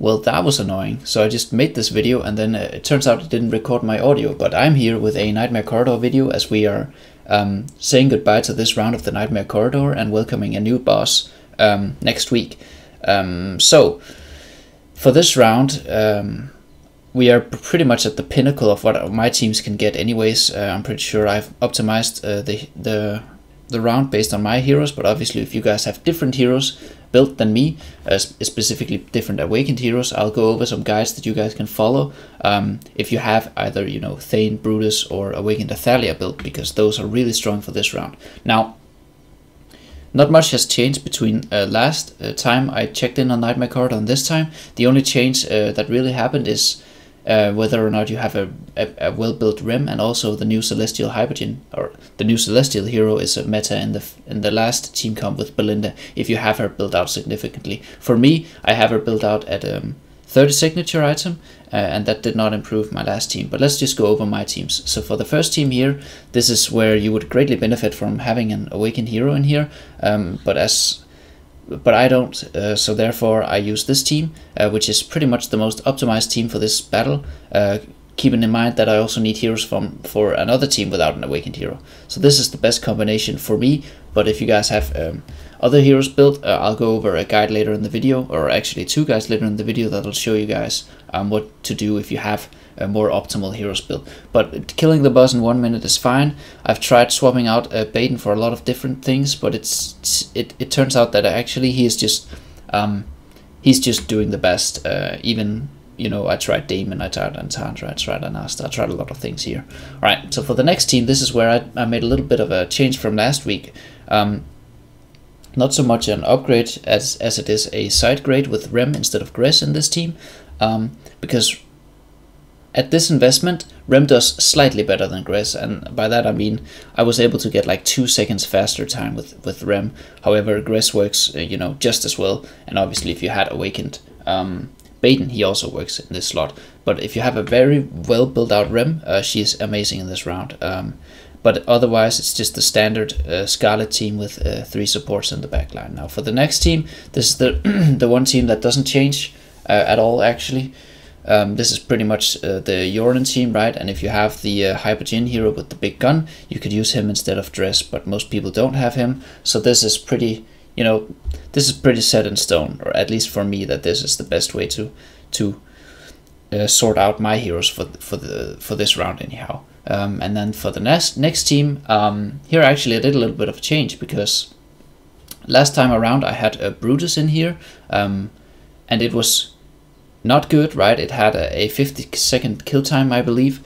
Well, that was annoying. So I just made this video, and then it turns out it didn't record my audio. But I'm here with a Nightmare Corridor video as we are saying goodbye to this round of the Nightmare Corridor and welcoming a new boss next week. So for this round, we are pretty much at the pinnacle of what my teams can get anyways. I'm pretty sure I've optimized the round based on my heroes, but obviously if you guys have different heroes built than me, specifically different awakened heroes, I'll go over some guides that you guys can follow if you have either, you know, Thane, Brutus or awakened Athalia built, because those are really strong for this round. Now, not much has changed between last time I checked in on Nightmare Corridor and this time. The only change that really happened is whether or not you have a well-built Rim, and also the new Celestial Hypergen, or the new Celestial hero is a meta in the last team comp with Belinda, if you have her built out significantly. For me, I have her built out at 30 signature item, and that did not improve my last team. But let's just go over my teams. So for the first team here, this is where you would greatly benefit from having an awakened hero in here, but I don't, so therefore I use this team, which is pretty much the most optimized team for this battle, keeping in mind that I also need heroes for another team without an awakened hero. So this is the best combination for me, but if you guys have other heroes built, I'll go over a guide later in the video, or actually two guides later in the video that'll show you guys what to do if you have more optimal heroes built. But killing the boss in 1 minute is fine. I've tried swapping out Baden for a lot of different things, but it turns out that actually he's just doing the best. Even, you know, I tried Damon, I tried Antandra, I tried Anasta, I tried a lot of things here. Alright, so for the next team, this is where I made a little bit of a change from last week. Not so much an upgrade as it is a side grade with Rem instead of Gress in this team, because at this investment, Rem does slightly better than Gress, and by that I mean I was able to get like 2 seconds faster time with Rem. However, Gress works, you know, just as well, and obviously if you had awakened Baden, he also works in this slot. But if you have a very well built out Rem, she's amazing in this round. But otherwise, it's just the standard Scarlet team with 3 supports in the backline. Now for the next team, this is the one team that doesn't change at all actually. This is pretty much the Yoran team, right? And if you have the Hypergen hero with the big gun, you could use him instead of Dress, but most people don't have him. So this is pretty, you know, this is pretty set in stone, or at least for me, that this is the best way to sort out my heroes for this round anyhow. And then for the next team, here actually I did a little bit of a change, because last time around I had a Brutus in here, and it was not good, right? It had a 50-second kill time, I believe,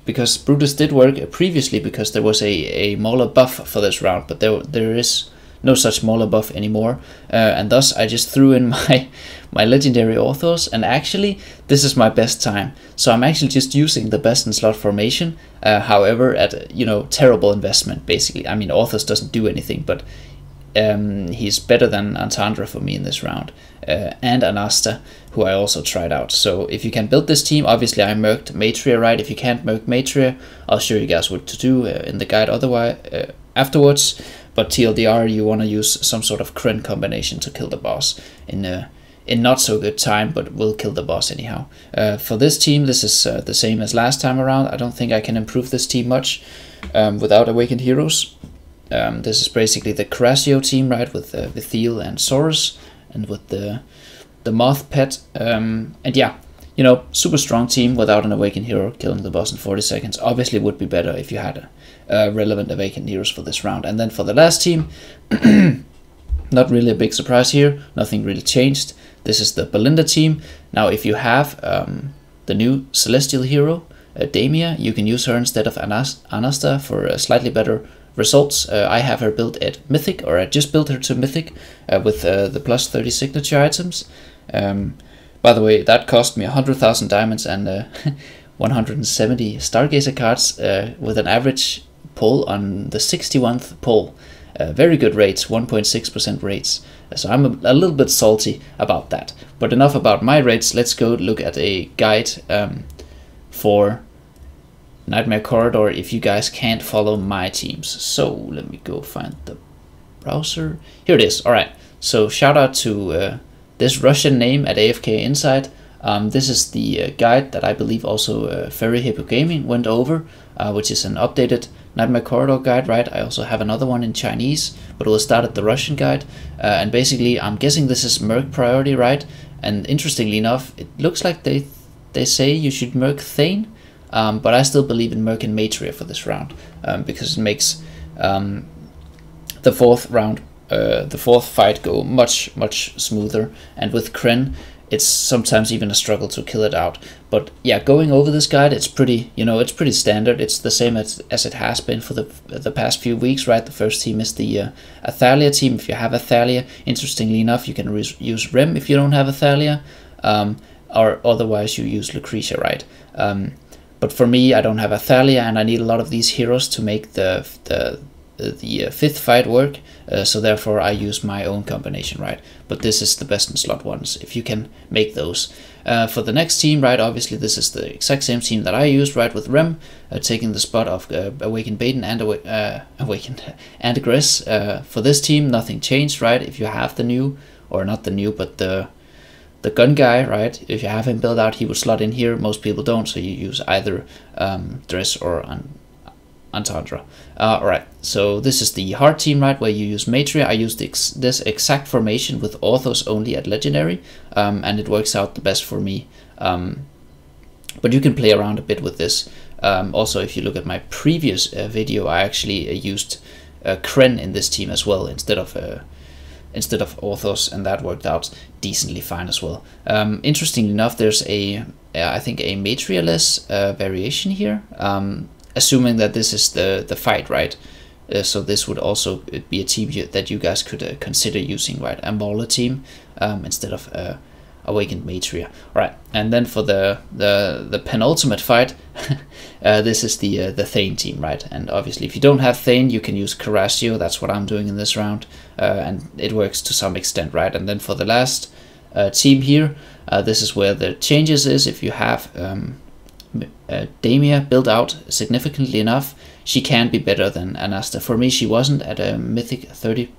because Brutus did work previously because there was a Mauler buff for this round, but there is no such Mauler buff anymore, and thus I just threw in my legendary Orthos, and actually this is my best time. So I'm actually just using the best in slot formation, however at, you know, terrible investment basically. I mean, Orthos doesn't do anything, but he's better than Antandra for me in this round, and Anasta, who I also tried out. So if you can build this team, obviously I merked Matria, right? If you can't merk Matria, I'll show you guys what to do in the guide otherwise afterwards. But TLDR, you want to use some sort of Kren combination to kill the boss in not so good time, but will kill the boss anyhow. For this team, this is the same as last time around. I don't think I can improve this team much without awakened heroes. This is basically the Crasio team, right, with Thiel and Saurus, and with the Moth pet. And yeah, you know, super strong team without an awakened hero. Killing the boss in 40 seconds obviously would be better if you had relevant awakened heroes for this round. And then for the last team, not really a big surprise here. Nothing really changed. This is the Belinda team. Now, if you have the new Celestial hero, Damia, you can use her instead of Anasta for slightly better results. I have her built at Mythic, or I just built her to Mythic with the plus 30 signature items. By the way, that cost me 100,000 diamonds and 170 Stargazer cards with an average pull on the 61th pull. Very good rates, 1.6% rates. So I'm a little bit salty about that. But enough about my rates. Let's go look at a guide for Nightmare Corridor if you guys can't follow my teams. So let me go find the browser. Here it is. Alright, so shout out to this Russian name at AFK Insight. This is the guide that I believe also Furry Hippo Gaming went over, which is an updated Nightmare Corridor guide, right? I also have another one in Chinese, but we'll start at the Russian guide. And basically, I'm guessing this is Merc priority, right? And interestingly enough, it looks like they say you should Merc Thane, but I still believe in Merc and Matria for this round, because it makes the fourth round, the fourth fight go much smoother. And with Kren, it's sometimes even a struggle to kill it out. But yeah, going over this guide, it's pretty, it's pretty standard. It's the same as it has been for the past few weeks, right? The first team is the Athalia team. If you have Athalia, interestingly enough, you can use Rem if you don't have Athalia, or otherwise you use Lucretia, right? But for me, I don't have Athalia, and I need a lot of these heroes to make the fifth fight work, so therefore I use my own combination, right? But this is the best in slot ones, if you can make those. For the next team, right, obviously this is the exact same team that I used, right, with Rem, taking the spot of Awakened Baden and Awakened and Aggress. For this team, nothing changed, right? If you have the new, or not the new, but the gun guy, right, if you have him built out, he would slot in here. Most people don't, so you use either Dress or Entendre. Alright, so this is the hard team, right, where you use Matria. I use this exact formation with Orthos only at Legendary, and it works out the best for me. But you can play around a bit with this. Also, if you look at my previous video, I actually used Kren in this team as well, instead of Orthos, and that worked out decently fine as well. Interestingly enough, there's I think a Matria-less variation here. Assuming that this is the fight, right? So this would also be a team that you guys could consider using, right? A Mauler team instead of Awakened Matria. All right, and then for the penultimate fight, this is the Thane team, right? And obviously, if you don't have Thane, you can use Carrasio. That's what I'm doing in this round, and it works to some extent, right? And then for the last team here, this is where the changes is. If you have Damia built out significantly enough, she can be better than Anasta. For me, she wasn't at a mythic 30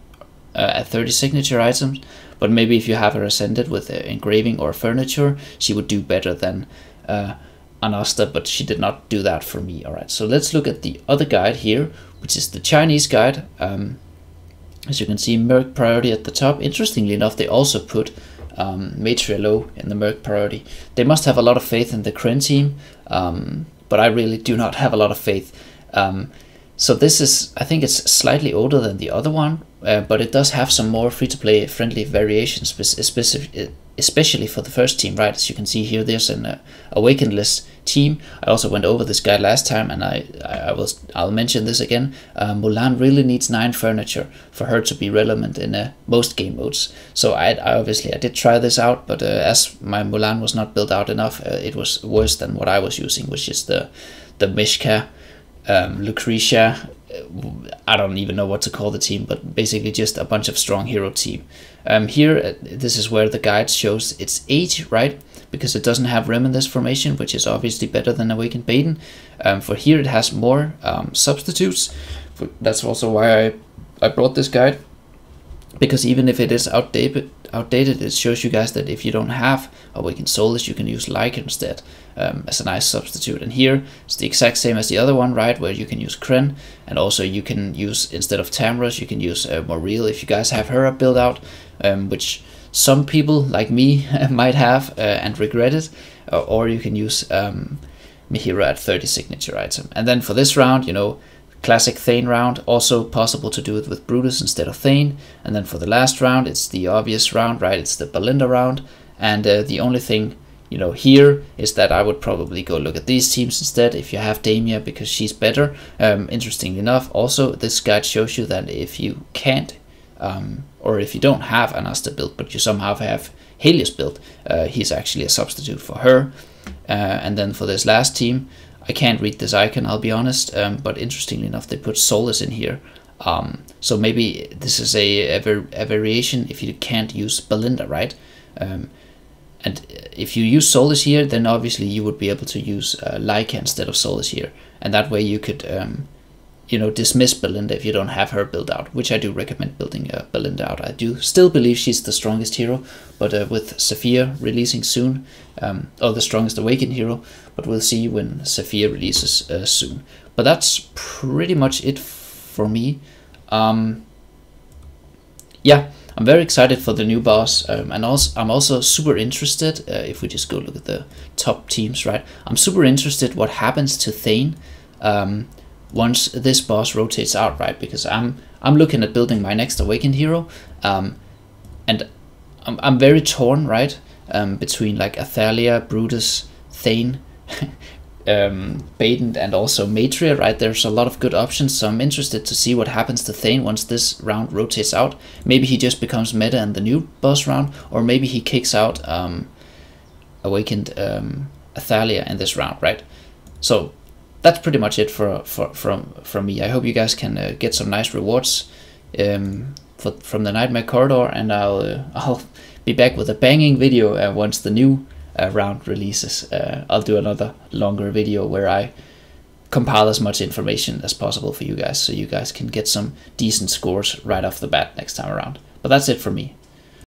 at 30 signature items, but maybe if you have her ascended with engraving or furniture, she would do better than Anasta, but she did not do that for me. Alright, so let's look at the other guide here, which is the Chinese guide. As you can see, Merc priority at the top. Interestingly enough, they also put Matria low in the Merc priority. They must have a lot of faith in the Kren team, but I really do not have a lot of faith. So this is, I think it's slightly older than the other one, but it does have some more free-to-play friendly variations, especially for the first team, right? As you can see here, there's an Awakenedless team. I also went over this guide last time, and I'll mention this again. Mulan really needs 9 furniture for her to be relevant in most game modes. So I obviously did try this out, but as my Mulan was not built out enough, it was worse than what I was using, which is the Mishka, Lucretia. I don't even know what to call the team, but basically just a bunch of strong hero team. Here, this is where the guide shows its age, right? Because it doesn't have Rem in this formation, which is obviously better than Awakened Baden. For here, it has more substitutes. That's also why I brought this guide, because even if it is outdated, it shows you guys that if you don't have Awakened Soulless, you can use Leica instead as a nice substitute. And here it's the exact same as the other one, right, where you can use Kren, and also you can use, instead of Tamras, you can use Moril if you guys have her built out, which some people like me might have and regret it, or you can use Mihira at 30 signature item. And then for this round, you know, classic Thane round, also possible to do it with Brutus instead of Thane. And then for the last round, it's the obvious round, right? It's the Belinda round. And the only thing, you know, here is that I would probably go look at these teams instead if you have Damia, because she's better. Interestingly enough, also this guide shows you that if you can't, or if you don't have Anasta built, but you somehow have Helios built, he's actually a substitute for her. And then for this last team, I can't read this icon, I'll be honest, but interestingly enough, they put Soulless in here. So maybe this is a variation if you can't use Belinda, right? And if you use Soulless here, then obviously you would be able to use Leica instead of Soulless here. And that way you could dismiss Belinda if you don't have her build out, which I do recommend building Belinda out. I do still believe she's the strongest hero, but with Saphir releasing soon, or the strongest awakened hero, but we'll see when Saphir releases soon. But that's pretty much it for me. Yeah, I'm very excited for the new boss, and I'm also super interested, if we just go look at the top teams, right? I'm super interested what happens to Thane once this boss rotates out, right? Because I'm looking at building my next awakened hero, and I'm very torn, right? Between like Athalia, Brutus, Thane, Baden, and also Matria, right? There's a lot of good options, so I'm interested to see what happens to Thane once this round rotates out. Maybe he just becomes meta in the new boss round, or maybe he kicks out awakened Athalia in this round, right? So that's pretty much it from me. I hope you guys can get some nice rewards from the Nightmare Corridor, and I'll be back with a banging video once the new round releases. I'll do another longer video where I compile as much information as possible for you guys, so you guys can get some decent scores right off the bat next time around. But that's it for me.